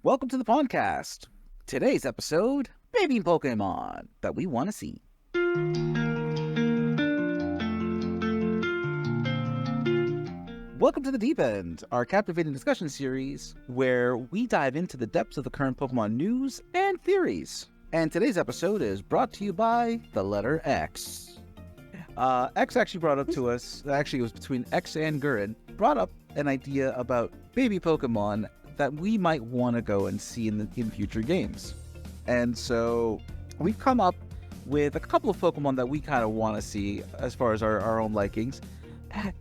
Welcome to the podcast. Today's episode, baby Pokemon that we want to see. Welcome to the Deep End, our captivating discussion series where we dive into the depths of the current Pokemon news and theories. And today's episode is brought to you by the letter X. X actually brought up to us, actually it was between X and Guren, brought up an idea about baby Pokemon that we might want to go and see in future games. And so we've come up with a couple of Pokemon that we kind of want to see as far as our own likings.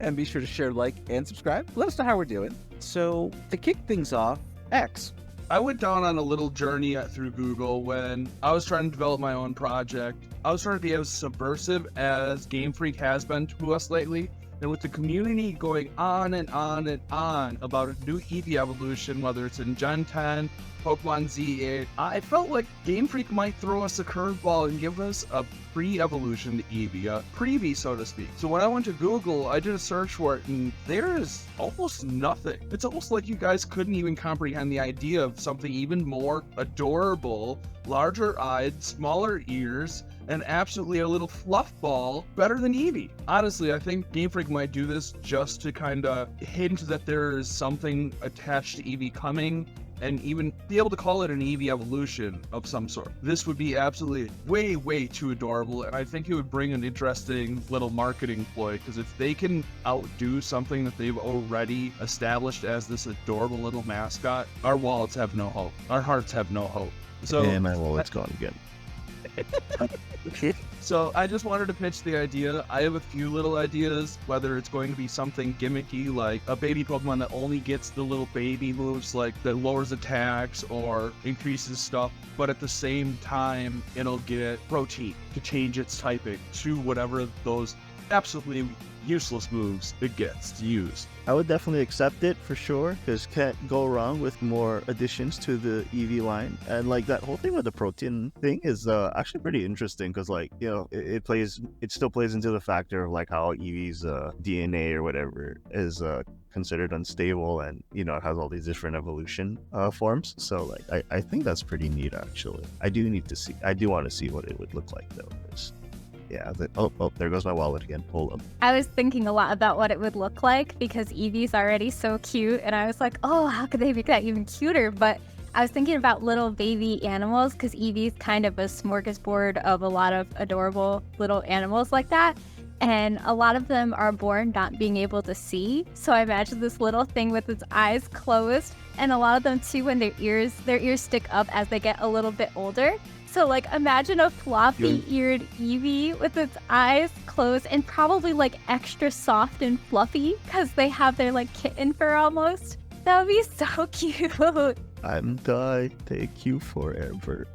And be sure to share, like, and subscribe. Let us know how we're doing. So to kick things off, X. I went down on a little journey through Google when I was trying to develop my own project. I was trying to be as subversive as Game Freak has been to us lately. And with the community going on and on and on about a new Eevee evolution, whether it's in Gen 10, Pokemon Z8, I felt like Game Freak might throw us a curveball and give us a pre-evolution to Eevee, a preview, so to speak. So when I went to Google, I did a search for it, and there is almost nothing. It's almost like you guys couldn't even comprehend the idea of something even more adorable, larger eyed, smaller ears, and absolutely a little fluff ball better than Eevee. Honestly, I think Game Freak might do this just to kind of hint that there is something attached to Eevee coming, and even be able to call it an Eevee evolution of some sort. This would be absolutely way too adorable, and I think it would bring an interesting little marketing ploy, because if they can outdo something that they've already established as this adorable little mascot, our wallets have no hope. Our hearts have no hope. So, and my wallet's gone again. So I just wanted to pitch the idea. I have a few little ideas, whether it's going to be something gimmicky like a baby Pokemon that only gets the little baby moves, like that lowers attacks or increases stuff, but at the same time it'll get protein to change its typing to whatever those absolutely useless moves it gets to use. I would definitely accept it for sure, because can't go wrong with more additions to the Eevee line. And like that whole thing with the protein thing is actually pretty interesting, because like, you know, it still plays into the factor of like how Eevee's DNA or whatever is considered unstable, and you know, it has all these different evolution forms. So like I think that's pretty neat actually. I do want to see what it would look like though. Yeah, there goes my wallet again. Hold up. I was thinking a lot about what it would look like, because Eevee's already so cute, and I was like, oh, how could they make that even cuter? But I was thinking about little baby animals, because Eevee's kind of a smorgasbord of a lot of adorable little animals like that, and a lot of them are born not being able to see. So I imagine this little thing with its eyes closed, and a lot of them too, when their ears stick up as they get a little bit older. So, like, imagine a floppy-eared Eevee with its eyes closed and probably, like, extra soft and fluffy because they have their, like, kitten fur almost. That would be so cute. I'm die, take you forever.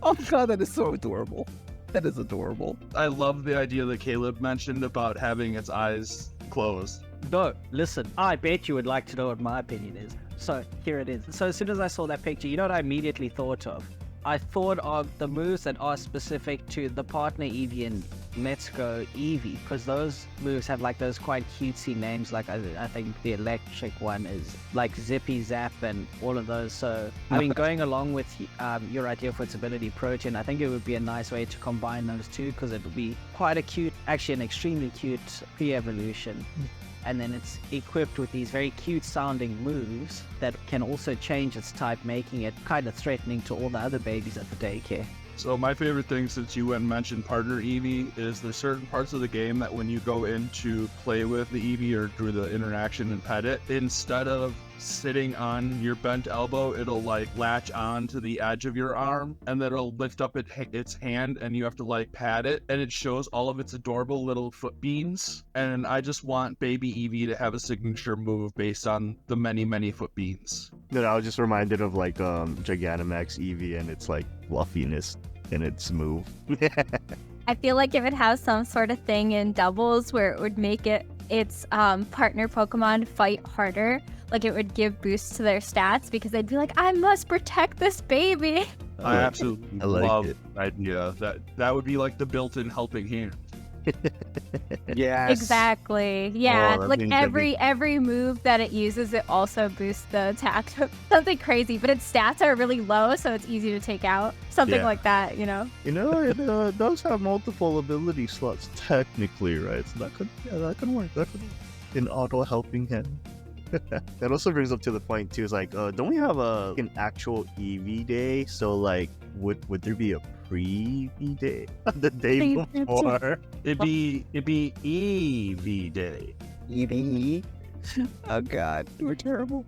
Oh god, that is so adorable. That is adorable. I love the idea that Caleb mentioned about having its eyes closed. No, listen, I bet you would like to know what my opinion is. So here it is. So as soon as I saw that picture, you know what I immediately thought of? I thought of the moves that are specific to the partner Eevee and Let's Go Eevee, because those moves have like those quite cutesy names. Like I think the electric one is like Zippy Zap and all of those. So I mean, going along with your idea for its ability Protein, I think it would be a nice way to combine those two, because it would be quite a cute, actually an extremely cute pre-evolution. And then it's equipped with these very cute sounding moves that can also change its type, making it kind of threatening to all the other babies at the daycare. So my favorite thing, since you went and mentioned partner Eevee, is there's certain parts of the game that when you go in to play with the Eevee or do the interaction and pet it, instead of sitting on your bent elbow, it'll like latch on to the edge of your arm, and then it'll lift up its hand, and you have to like pat it, and it shows all of its adorable little foot beans. And I just want baby Eevee to have a signature move based on the many foot beans. Then I was just reminded of like Gigantamax Eevee and its like fluffiness in its move. I feel like it would have some sort of thing in doubles where it would make its partner Pokemon fight harder. Like it would give boosts to their stats, because they'd be like, I must protect this baby. I absolutely I like love it. the idea. That would be like the built-in helping hand. Yes. Exactly. Yeah. Oh, that Like means that'd be- every move that it uses, it also boosts the attack. Something crazy, but its stats are really low, so it's easy to take out. Something Yeah. like that, you know? You know, it does have multiple ability slots technically, right? So that could work. That could work. An auto helping hand. That also brings up to the point too. Is like, don't we have an actual EV day? So like, would there be a pre-EV day the day before? It'd be EV Day. EVE. Oh god, we're terrible.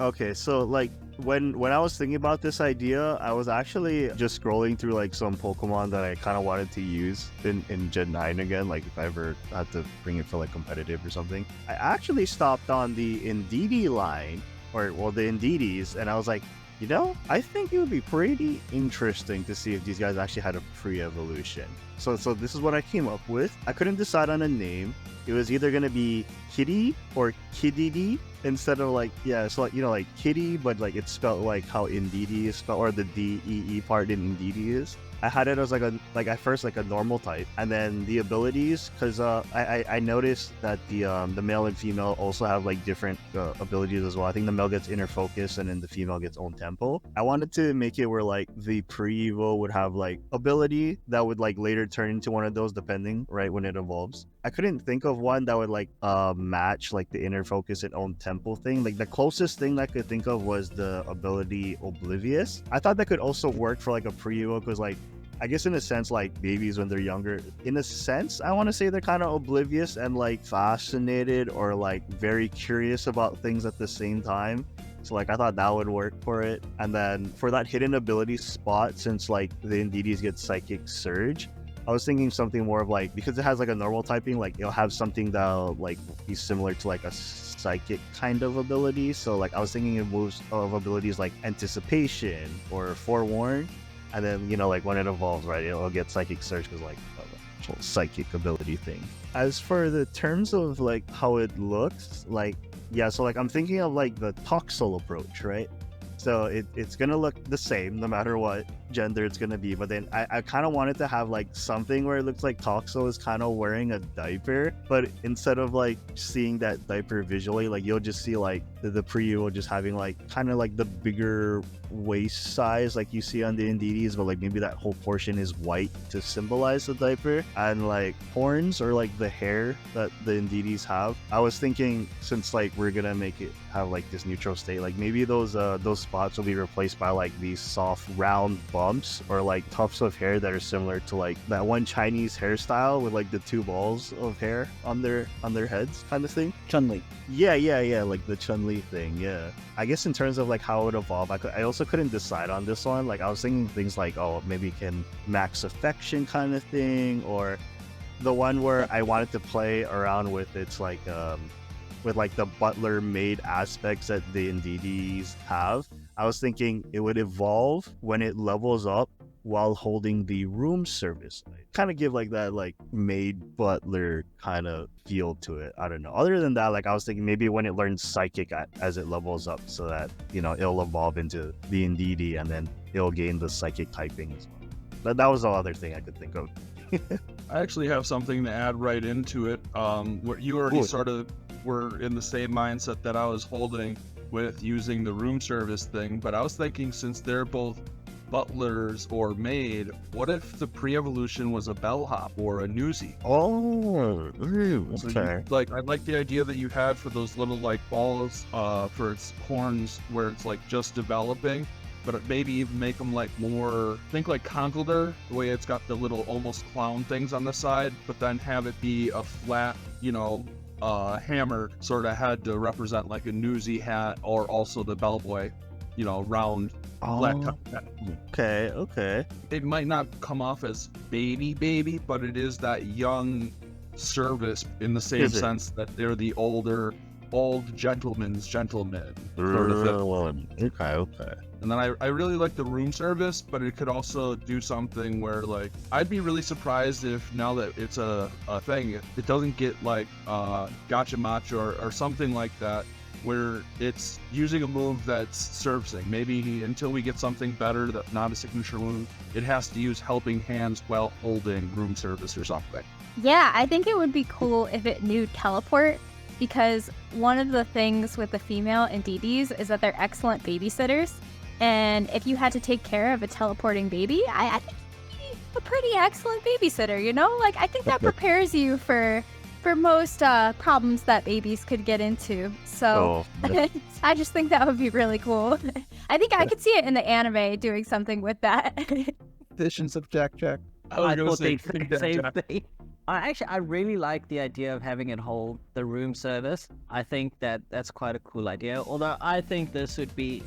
Okay, so like when I was thinking about this idea, I was actually just scrolling through like some Pokemon that I kind of wanted to use in Gen 9 again, like if I ever had to bring it for like competitive or something. I actually stopped on the Indeedee line, or well, the Indeedees, and I was like, you know, I think it would be pretty interesting to see if these guys actually had a pre-evolution. So this is what I came up with. I couldn't decide on a name. It was either gonna be Kitty or Kiddy instead of like, yeah, so like, you know, like Kitty, but like it's spelled like how Indeedee is spelled, or the DEE part in Indeedee is. I had it as like at first like a normal type, and then the abilities, because I noticed that the male and female also have like different abilities as well. I think the male gets inner focus, and then the female gets own tempo. I wanted to make it where like the pre-evo would have like ability that would like later turn into one of those, depending, right, when it evolves. I couldn't think of one that would like match like the inner focus and own tempo thing. Like the closest thing that I could think of was the ability Oblivious. I thought that could also work for like a pre-evo, because like, I guess in a sense, like babies when they're younger, in a sense, I want to say they're kind of oblivious and like fascinated or like very curious about things at the same time. So like I thought that would work for it. And then for that hidden ability spot, since like the Indeedees get Psychic Surge, I was thinking something more of like, because it has like a normal typing, like it'll have something that'll like be similar to like a psychic kind of ability. So like I was thinking it moves of abilities like Anticipation or Forewarn. And then, you know, like when it evolves, right, it'll get Psychic Surge because like a whole psychic ability thing. As for the terms of like how it looks, like, yeah, so like I'm thinking of like the Toxel approach, right? So it's gonna look the same no matter what gender it's gonna be, but then I kind of wanted to have like something where it looks like Toxel is kind of wearing a diaper, but instead of like seeing that diaper visually, like you'll just see like the pre-evo just having like kind of like the bigger waist size like you see on the Indeedees, but like maybe that whole portion is white to symbolize the diaper, and like horns or like the hair that the Indeedees have. I was thinking, since like we're gonna make it have like this neutral state, like maybe those spots will be replaced by like these soft round bumps or like tufts of hair that are similar to like that one Chinese hairstyle with like the two balls of hair on their heads kind of thing. Chun-Li. Yeah, like the Chun-Li thing, yeah. I guess in terms of like how it would evolve, I also couldn't decide on this one. Like I was thinking things like, oh, maybe it can max affection kind of thing, or the one where I wanted to play around with, it's like with like the butler maid aspects that the Indeedees have. I was thinking it would evolve when it levels up while holding the room service. Kind of give like that like maid butler kind of feel to it. I don't know. Other than that, like I was thinking maybe when it learns psychic as it levels up, so that, you know, it'll evolve into the Indeedee and then it'll gain the psychic typing as well. But that was the other thing I could think of. I actually have something to add right into it. Where you already sort of were in the same mindset that I was holding with using the room service thing, but I was thinking, since they're both butlers or maid, what if the pre-evolution was a bellhop or a newsie? Oh, So okay. I like the idea that you had for those little like balls for its horns, where it's like just developing, but maybe even make them like more, think like Conkeldurr, the way it's got the little almost clown things on the side, but then have it be a flat, you know, hammer sort of head to represent like a newsie hat, or also the bellboy, you know, round flat top head. Okay. It might not come off as baby, but it is that young service in the same Is it? sense that they're the old gentleman's gentleman sort of thing. Okay. And then I really like the room service, but it could also do something where, like, I'd be really surprised if, now that it's a thing, it doesn't get like Gacha Matcha or something like that, where it's using a move that's servicing. Maybe until we get something better that's not a signature move, it has to use helping hands while holding room service or something. Yeah, I think it would be cool if it knew teleport, because one of the things with the female and DDs is that they're excellent babysitters. And if you had to take care of a teleporting baby, I think you'd be a pretty excellent babysitter, you know? Like, I think that prepares you for most problems that babies could get into. So I just think that would be really cool. I think I could see it in the anime doing something with that. Editions of Jack Jack. I thought they'd say the same thing. I really like the idea of having it hold the room service. I think that's quite a cool idea. Although I think this would be,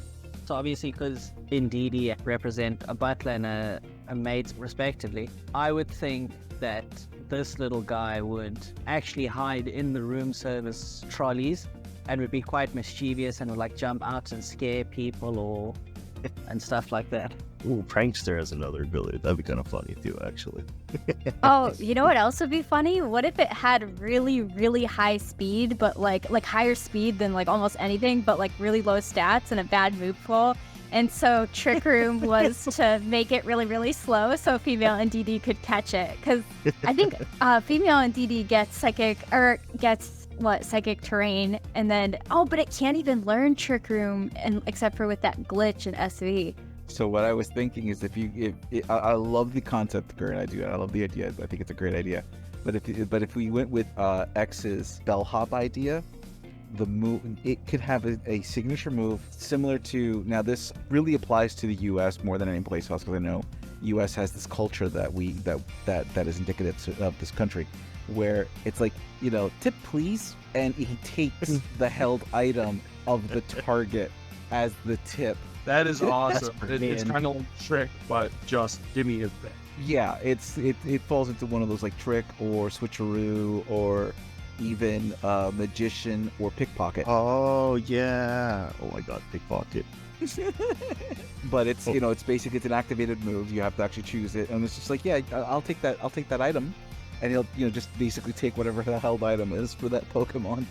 so obviously because in DD represent a butler and a maid respectively, I would think that this little guy would actually hide in the room service trolleys and would be quite mischievous and would like jump out and scare people and stuff like that. Ooh, prankster has another ability. That'd be kind of funny too, actually. Oh, you know what else would be funny? What if it had really, really high speed, but like higher speed than like almost anything, but like really low stats and a bad move pool? And so Trick Room was to make it really, really slow so female and DD could catch it. Because I think female and DD gets psychic terrain, and then but it can't even learn Trick Room, and except for with that glitch in SV. So what I was thinking is I love the concept, Guren, I do. I love the idea. I think it's a great idea. But if we went with X's bellhop idea, the move, it could have a signature move similar to, now this really applies to the US more than any place else, because I know US has this culture that is indicative of this country, where it's like, tip please, and he takes the held item of the target as the tip. That is awesome. It's kind of like Trick, but just give me a bit. Yeah, it falls into one of those like Trick or Switcheroo or even Magician or Pickpocket. Oh yeah. Oh my god, Pickpocket. But it's it's basically, it's an activated move. You have to actually choose it, and it's just like, yeah, I'll take that item, and he'll just basically take whatever the held item is for that Pokemon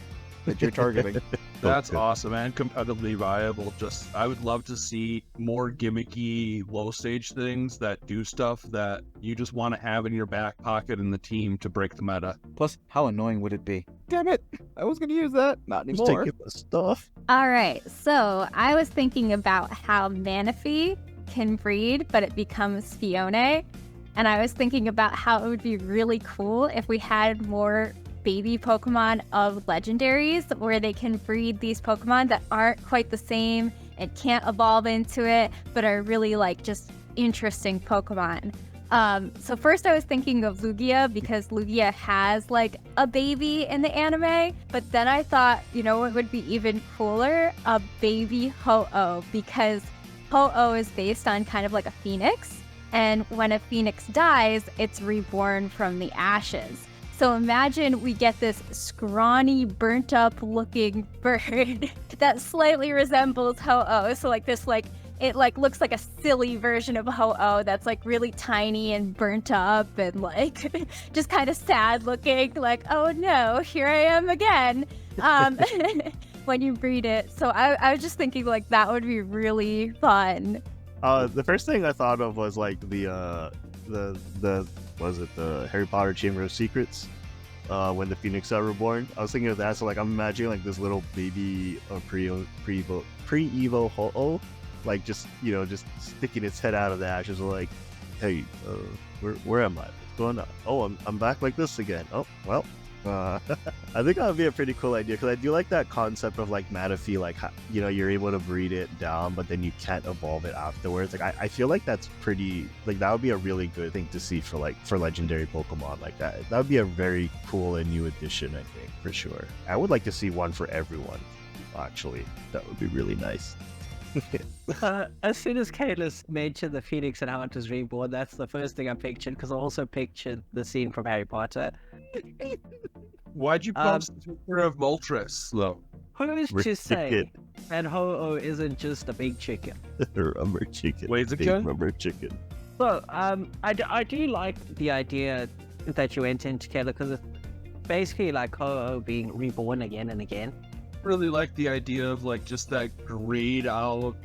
that you're targeting. That's awesome and competitively viable. I would love to see more gimmicky low stage things that do stuff that you just want to have in your back pocket in the team to break the meta. Plus, how annoying would it be? Damn it! I was gonna use that. Not Just anymore. taking the stuff. All right, so I was thinking about how Manaphy can breed, but it becomes Fione. And I was thinking about how it would be really cool if we had more baby Pokemon of legendaries, where they can breed these Pokemon that aren't quite the same and can't evolve into it, but are really like just interesting Pokemon. So first I was thinking of Lugia, because Lugia has like a baby in the anime, but then I thought, what would be even cooler? A baby Ho-Oh, because Ho-Oh is based on kind of like a phoenix, and when a phoenix dies, it's reborn from the ashes. So imagine we get this scrawny, burnt up looking bird that slightly resembles Ho-Oh. So like this, like, it like looks like a silly version of Ho-Oh that's like really tiny and burnt up and like just kind of sad looking, like, oh no, here I am again. When you breed it. So I was just thinking like that would be really fun. The first thing I thought of was like the Harry Potter Chamber of Secrets, when the Phoenix are reborn. I was thinking of that, so like I'm imagining like this little baby pre-Evo Ho-Oh, like just sticking its head out of the ashes, like, hey, where am I? What's going on? Oh, I'm back like this again. Oh, well. I think that would be a pretty cool idea, because I do like that concept of like Manaphy, like you're able to breed it down, but then you can't evolve it afterwards. Like I feel like that's pretty, like that would be a really good thing to see for legendary Pokemon like that. That would be a very cool and new addition, I think, for sure. I would like to see one for everyone. Actually, that would be really nice. As soon as Cayla mentioned the Phoenix and how it was reborn, that's the first thing I pictured, because I also pictured the scene from Harry Potter. Why'd you pump the picture of Moltres, though? Who's to say that Ho-Oh isn't just a big chicken? Rubber chicken. Wait, big rubber chicken. So, I do like the idea that you went into, Cayla, because it's basically like Ho-Oh being reborn again and again. really like the idea of like just that grayed out,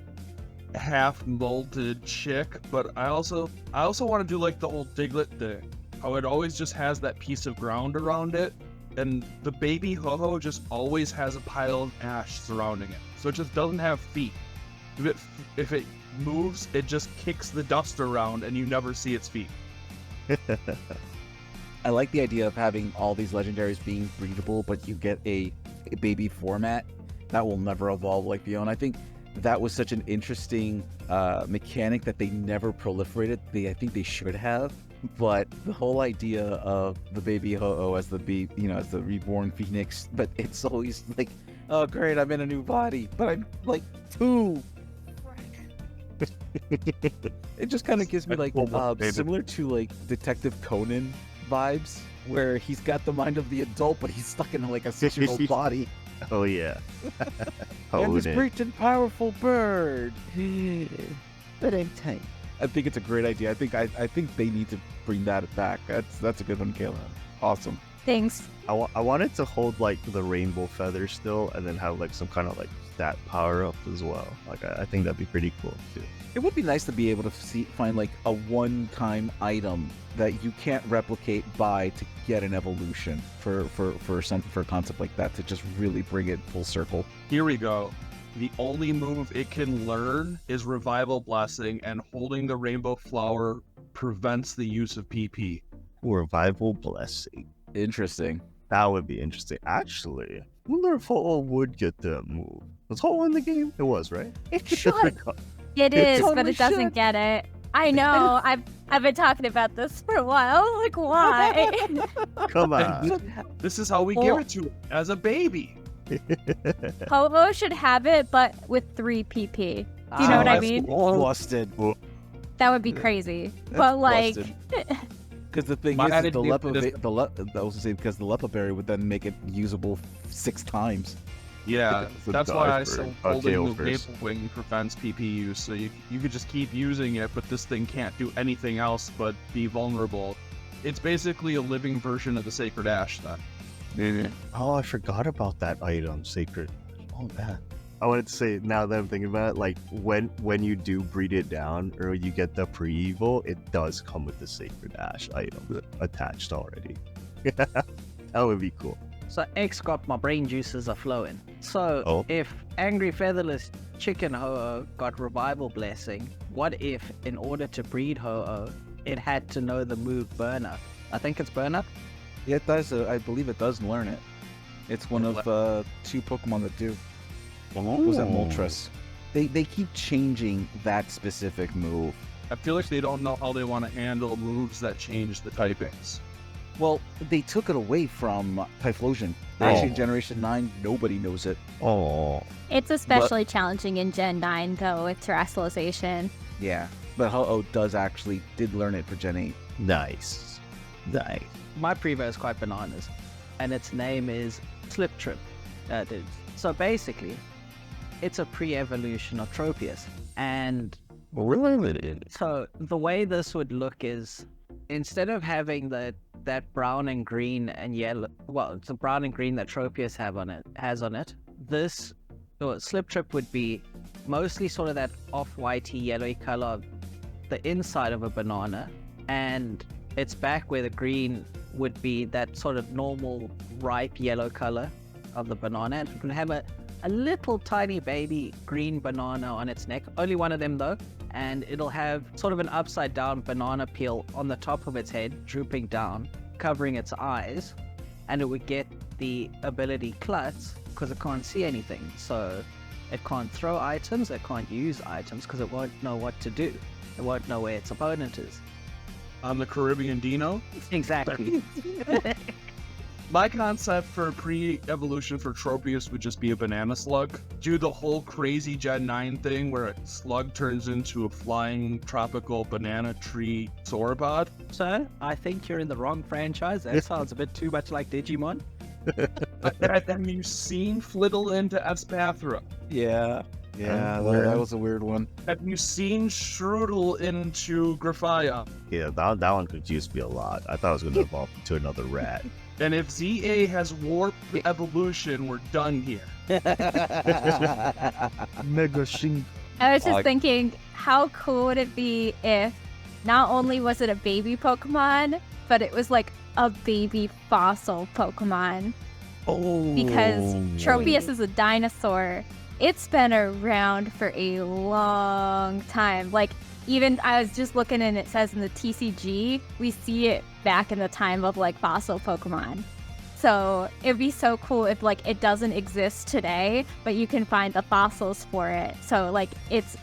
half molted chick, but I also want to do like the whole Diglett thing. How it always just has that piece of ground around it, and the baby Ho-Oh just always has a pile of ash surrounding it. So it just doesn't have feet. If it moves, it just kicks the dust around and you never see its feet. I like the idea of having all these legendaries being breedable, but you get a baby format that will never evolve like Fiona. I think that was such an interesting mechanic that they never proliferated. I think they should have. But the whole idea of the baby Ho-Oh as the as the reborn phoenix, but it's always like, oh great, I'm in a new body, but I'm like 2. It just kind of gives me like similar to like Detective Conan vibes, where he's got the mind of the adult, but he's stuck in like a 6-year-old body. Oh yeah. And this great and powerful bird. But I'm tiny. I think it's a great idea. I think they need to bring that back. That's a good one, Cayla. Awesome. Thanks. I wanted to hold like the rainbow feather still, and then have like some kind of like stat power up as well. Like I think that'd be pretty cool too. It would be nice to be able to find like a one-time item that you can't replicate to get an evolution for a concept like that, to just really bring it full circle. Here we go. The only move it can learn is Revival Blessing, and holding the Rainbow Flower prevents the use of PP. Revival Blessing. Interesting. That would be interesting. Actually, I wonder if Ho-Oh would get that move. Was Ho-Oh in the game? It was, right? It should. It is, but it doesn't get it. I know. I've been talking about this for a while. Like, why? Come on. This is how we give it to it, as a baby. Ho-Oh should have it, but with 3 PP. Do you know what I mean? Busted. That would be crazy. But like, because the thing is, because the Lepa Berry would then make it usable 6 times. Yeah, that's why I said holding the first. Maple Wing prevents PP use, so you could just keep using it, but this thing can't do anything else but be vulnerable. It's basically a living version of the Sacred Ash then. Oh, I forgot about that item, Sacred. Oh man. I wanted to say, now that I'm thinking about it, like when you do breed it down or you get the pre-evo, it does come with the Sacred Ash item attached already. That would be cool. So X got my brain juices are flowing. So if Angry Featherless Chicken Ho-Oh got Revival Blessing, what if in order to breed Ho-Oh, it had to know the move Burn Up? I think it's Burn Up. Yeah, it does. I believe it does learn it. It's one of 2 Pokemon that do. What was that, Moltres? They keep changing that specific move. I feel like they don't know how they want to handle moves that change the typings. Well, they took it away from Typhlosion. Actually, in Generation 9, nobody knows it. Oh. It's especially challenging in Gen 9, though, with terrestrialization. Yeah, but Ho-Oh did learn it for Gen 8. Nice. My Prevo is quite bananas, and its name is Slip Trip. So basically, it's a pre-evolution of Tropius, and so the way this would look is, instead of having that brown and green and yellow, well, it's the brown and green that Tropius has on it. This Slip Trip would be mostly sort of that off-whitey yellowy color of the inside of a banana, and its back where the green would be that sort of normal ripe yellow color of the banana. And it would have a little tiny baby green banana on its neck, only one of them though, and it'll have sort of an upside down banana peel on the top of its head, drooping down, covering its eyes, and it would get the ability Klutz because it can't see anything, so it can't throw items, it can't use items because it won't know what to do. It won't know where its opponent is. On the Caribbean Dino? Exactly. My concept for pre-evolution for Tropius would just be a banana slug. Do the whole crazy Gen 9 thing where a slug turns into a flying tropical banana tree sauropod. So, I think you're in the wrong franchise. That sounds a bit too much like Digimon. Have you seen Flittle into Espathra? Yeah, that was a weird one. Have you seen Strudel into Grafaya? Yeah, that one confused me a lot. I thought it was going to evolve into another rat. And if ZA has warped evolution, we're done here. Mega Shin. I was just thinking, how cool would it be if not only was it a baby Pokemon, but it was like a baby fossil Pokemon? Oh. Because Tropius is a dinosaur. It's been around for a long time. Like, even I was just looking and it says in the TCG, we see it back in the time of like fossil Pokemon. So it'd be so cool if like it doesn't exist today, but you can find the fossils for it. So like it's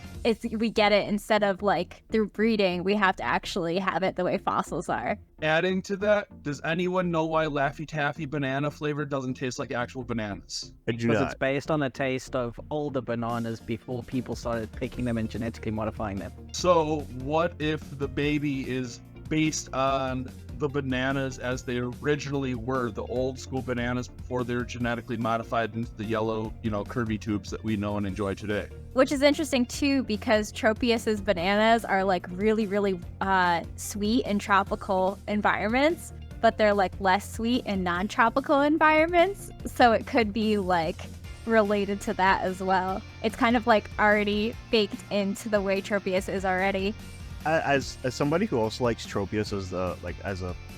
we get it instead of like through breeding, we have to actually have it the way fossils are. Adding to that, does anyone know why Laffy Taffy banana flavor doesn't taste like actual bananas? I do Because not. it's based on the taste of older bananas before people started picking them and genetically modifying them. So what if the baby is based on the bananas as they originally were, the old school bananas before they were genetically modified into the yellow, curvy tubes that we know and enjoy today? Which is interesting too, because Tropius's bananas are like really, really sweet in tropical environments, but they're like less sweet in non-tropical environments. So it could be like related to that as well. It's kind of like already baked into the way Tropius is already. As somebody who also likes Tropius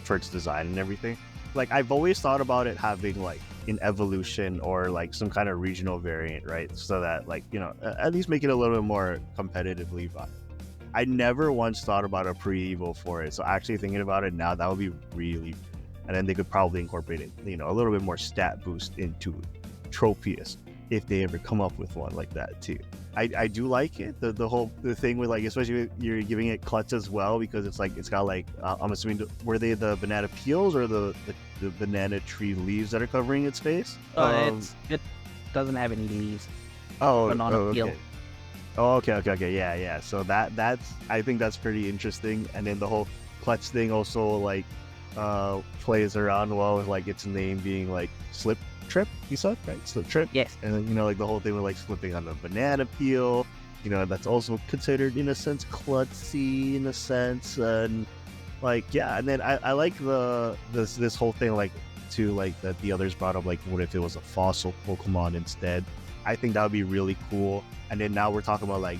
for its design and everything, like I've always thought about it having like an evolution or like some kind of regional variant, right? So that like, at least make it a little bit more competitively viable. I never once thought about a pre-evo for it. So actually thinking about it now, that would be really, and then they could probably incorporate it, a little bit more stat boost into Tropius if they ever come up with one like that too. I do like it, the thing with like, especially you're giving it clutch as well, because it's like it's got like I'm assuming, were they the banana peels or the banana tree leaves that are covering its face? It doesn't have any leaves. Banana peel. okay. Okay, yeah. So that's I think that's pretty interesting, and then the whole clutch thing also like plays around well with like its name being like Slip Trip, you said, right? Slip Trip. Yes. And then, like the whole thing with like slipping on a banana peel, that's also considered in a sense klutzy in a sense, and like yeah. And then I like this whole thing like too, like that the others brought up, like what if it was a fossil Pokemon instead? I think that would be really cool. And then now we're talking about like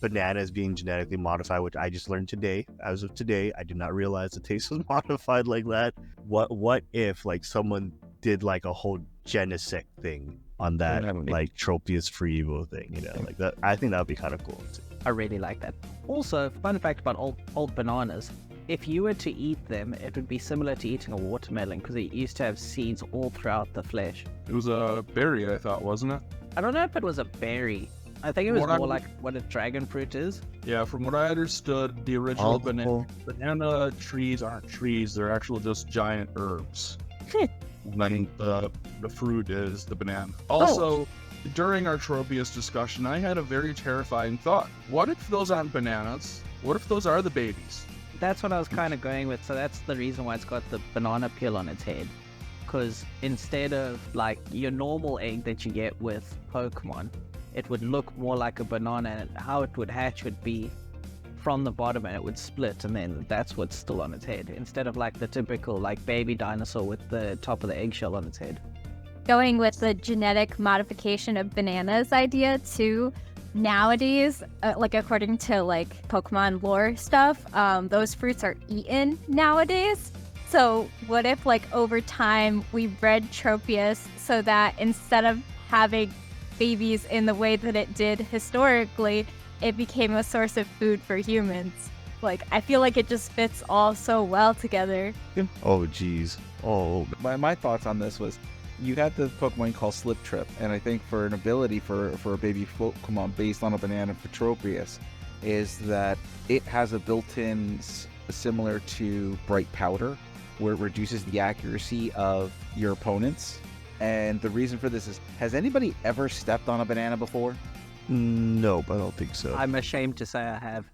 bananas being genetically modified, which I just learned today. As of today, I did not realize the taste was modified like that. What if like someone did like a whole Genesect thing on that, like Tropius free Evo thing, like that? I think that would be kind of cool too. I really like that. Also, fun fact about old bananas. If you were to eat them, it would be similar to eating a watermelon because it used to have seeds all throughout the flesh. It was a berry, I thought, wasn't it? I don't know if it was a berry. I think it was more like what a dragon fruit is. Yeah, from what I understood, the original banana trees aren't trees. They're actual just giant herbs. Then the fruit is the banana. Also, during our Tropius discussion, I had a very terrifying thought. What if those aren't bananas? What if those are the babies? That's what I was kind of going with. So that's the reason why it's got the banana peel on its head. Because instead of like your normal egg that you get with Pokemon, it would look more like a banana, and how it would hatch would be from the bottom and it would split, and then that's what's still on its head, instead of like the typical like baby dinosaur with the top of the eggshell on its head. Going with the genetic modification of bananas idea too, nowadays, like according to like Pokemon lore stuff, those fruits are eaten nowadays. So what if like over time we bred Tropius so that instead of having babies in the way that it did historically, it became a source of food for humans? Like, I feel like it just fits all so well together. Oh geez. My thoughts on this was, you had the Pokemon called Slip Trip, and I think for an ability for a baby Pokemon based on a banana for Tropius is that it has a built-in similar to Bright Powder, where it reduces the accuracy of your opponents. And the reason for this is, has anybody ever stepped on a banana before? Nope, I don't think so. I'm ashamed to say I have.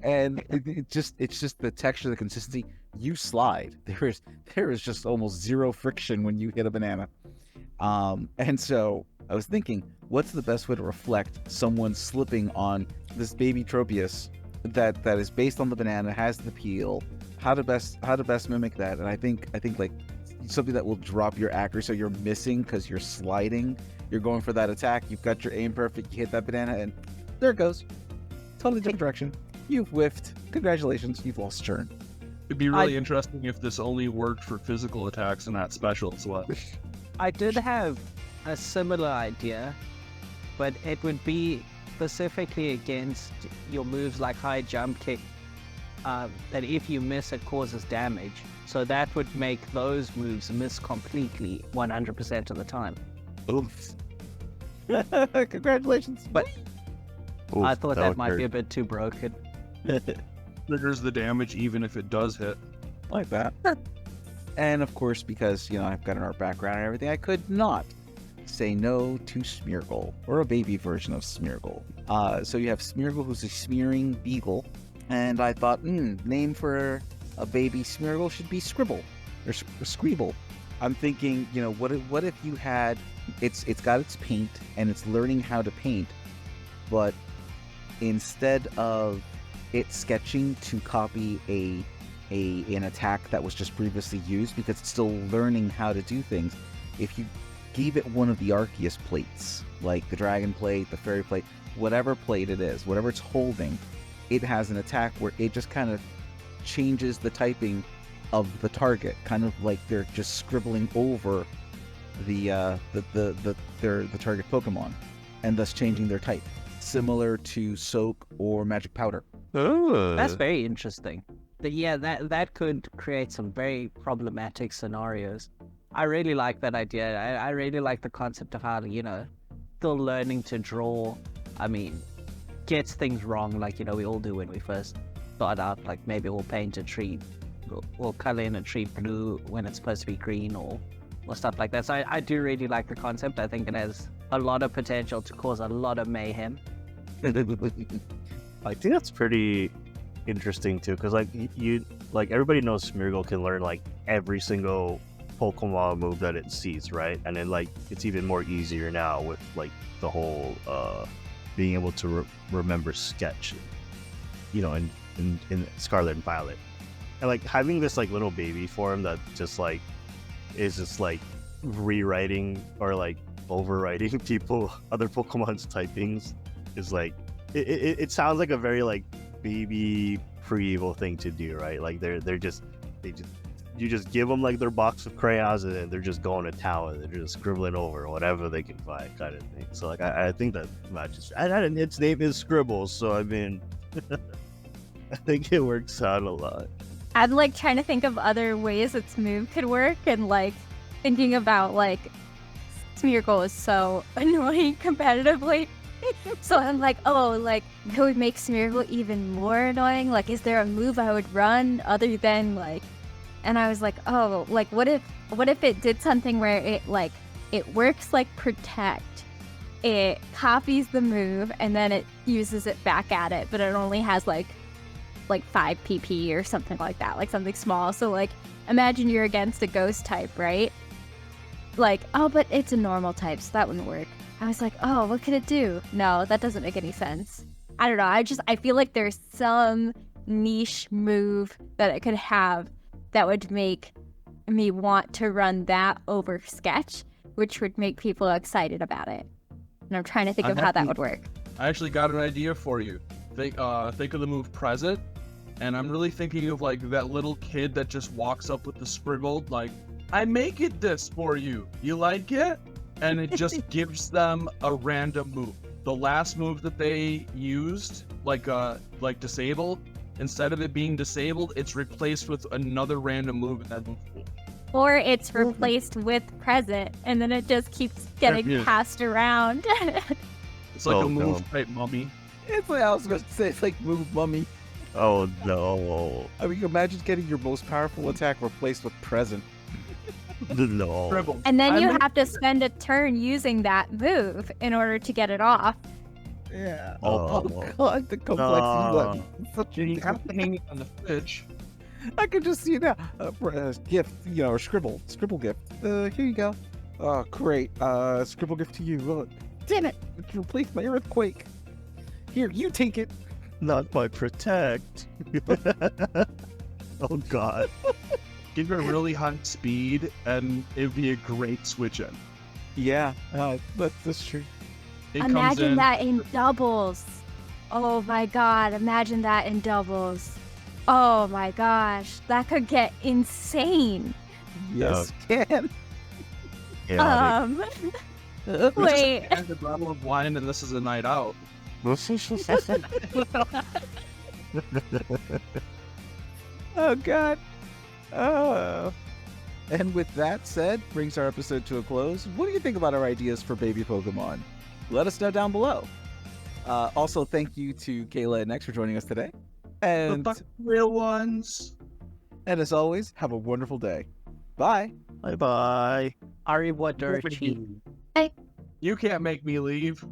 And it's just the texture, the consistency. You slide. There is just almost zero friction when you hit a banana. And so I was thinking, what's the best way to reflect someone slipping on this baby Tropius that is based on the banana, has the peel? how to best mimic that. And I think like something that will drop your accuracy. So you're missing because you're sliding. You're going for that attack. You've got your aim perfect. You hit that banana, and there it goes. Totally different direction. You've whiffed. Congratulations, you've lost turn. It'd be really interesting if this only worked for physical attacks and not special as well. I did have a similar idea, but it would be specifically against your moves like high jump kick, that if you miss it causes damage. So that would make those moves miss completely 100% of the time. Oof. Congratulations. But Oof, I thought that would might hurt. be a bit too broken. Triggers the damage even if it does hit. Like that. And of course, because, I've got an art background and everything, I could not say no to Smeargle, or a baby version of Smeargle. So you have Smeargle, who's a smearing beagle, and I thought, name for a baby Smeargle should be Scribble, or Scribble. I'm thinking, what if you had, it's got its paint, and it's learning how to paint, but instead of it sketching to copy an attack that was just previously used, because it's still learning how to do things, if you gave it one of the Arceus plates, like the Dragon Plate, the Fairy Plate, whatever plate it is, whatever it's holding, it has an attack where it just kind of changes the typing of the target, kind of like they're just scribbling over the target Pokemon, and thus changing their type, similar to Soak or Magic Powder. Oh. That's very interesting. But yeah, that could create some very problematic scenarios. I really like that idea. I really like the concept of how, still learning to draw. I mean, gets things wrong like, we all do when we first start out. Like maybe we'll paint a tree, we'll color in a tree blue when it's supposed to be green or stuff like that. So I do really like the concept. I think it has a lot of potential to cause a lot of mayhem. I think that's pretty interesting too, because everybody knows Smeargle can learn like every single Pokemon move that it sees, right? And then it's even more easier now with the whole being able to remember sketch, in Scarlet and Violet, and having this little baby form that just is just rewriting or overwriting other Pokemon's typings is it sounds like a very baby pre-evil thing to do, right? You just give them their box of crayons, and then they're just going to town and they're just scribbling over whatever they can find, kind of thing. So I think that matches. And its name is Scribble, so I mean, I think it works out a lot. I'm trying to think of other ways its move could work, and thinking about Smeargle is so annoying competitively. So I'm it would make Smeargle even more annoying. Is there a move I would run other than and I was what if it did something where it works like Protect, it copies the move and then it uses it back at it, but it only has 5 PP or something like that, something small. So imagine you're against a ghost type, right? But it's a normal type, so that wouldn't work. I was what could it do? No, that doesn't make any sense. I don't know. I feel like there's some niche move that it could have that would make me want to run that over Sketch, which would make people excited about it. And I'm trying to think of how that would work. I actually got an idea for you. Think of the move Present, and I'm really thinking of that little kid that just walks up with the scribble, I make it this for you. You like it? And it just gives them a random move. The last move that they used, disable, instead of it being disabled, it's replaced with another random move in that move pool. Or it's replaced with Present, and then it just keeps getting passed around. It's a move type mummy. It's I was going to say, it's move mummy. Oh no. I mean, imagine getting your most powerful attack replaced with Present. No. Scribble. And then you have to spend a turn using that move in order to get it off. Yeah. Oh, God, the complexity. Such You have to hang it on the fridge. I can just see it now. Gift, or scribble gift. Here you go. Oh, great. Scribble gift to you. Damn it! It replaced my earthquake. Here, you take it. Not my Protect. Oh God. Give it a really high speed, and it'd be a great switch in. Yeah, that's true. It comes Imagine in. that in doubles. Oh my god, imagine that in doubles. Oh my gosh, that could get insane. Yes, can. Chaotic. Wait. And a bottle of wine, and this is a night out. Oh God. Oh. And with that said, brings our episode to a close. What do you think about our ideas for baby Pokemon? Let us know down below. Also, thank you to Cayla and X for joining us today. And Real ones. as always, have a wonderful day. Bye. Bye bye. Arrivederci. You can't make me leave.